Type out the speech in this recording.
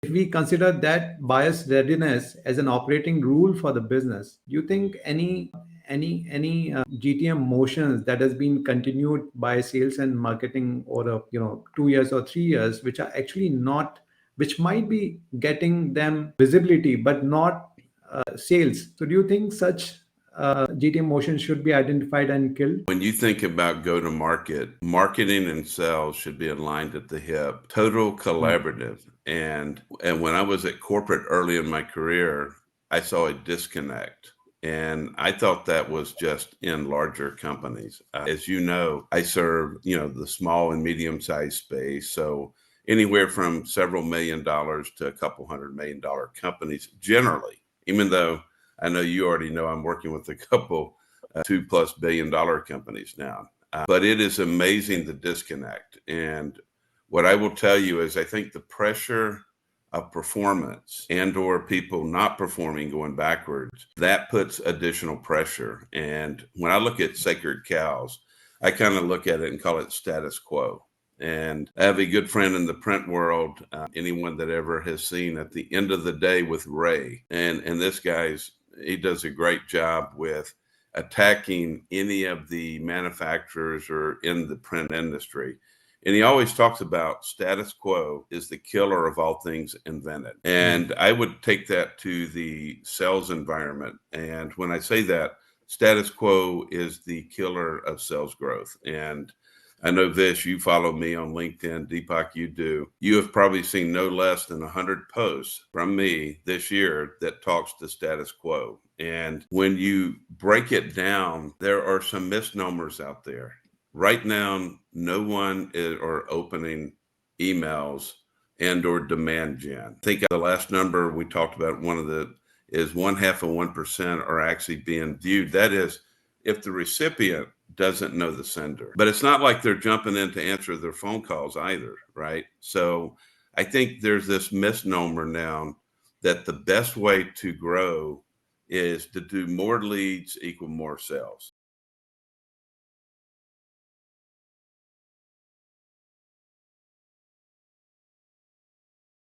If we consider that bias readiness as an operating rule for the business, do you think any GTM motions that has been continued by sales and marketing over 2 years or 3 years, which are actually not, which might be getting them visibility but not sales? So do you think such GTM motions should be identified and killed? When you think about go to market, marketing and sales should be aligned at the hip, total collaborative. And when I was at corporate early in my career, I saw a disconnect. And I thought that was just in larger companies. As you know, I serve, the small and medium sized space. So anywhere from several $1 million to a couple $100 million companies generally, even though I know you already know I'm working with a couple $2+ billion companies now. But it is amazing the disconnect. And what I will tell you is I think the pressure of performance and or people not performing going backwards, that puts additional pressure. And when I look at sacred cows, I kind of look at it and call it status quo. And I have a good friend in the print world, anyone that ever has seen At the End of the Day with Ray. And this he does a great job with attacking any of the manufacturers or in the print industry. And he always talks about status quo is the killer of all things invented. And I would take that to the sales environment. And when I say that, status quo is the killer of sales growth. And I know, Vish, you follow me on LinkedIn. Deepak, you do. You have probably seen no less than 100 posts from me this year that talks to status quo. And when you break it down, there are some misnomers out there. Right now, no one is or opening emails and or demand gen. I think the last number we talked about, is 0.5% are actually being viewed. That is, if the recipient doesn't know the sender. But it's not like they're jumping in to answer their phone calls either, right? So I think there's this misnomer now that the best way to grow is to do more leads equal more sales.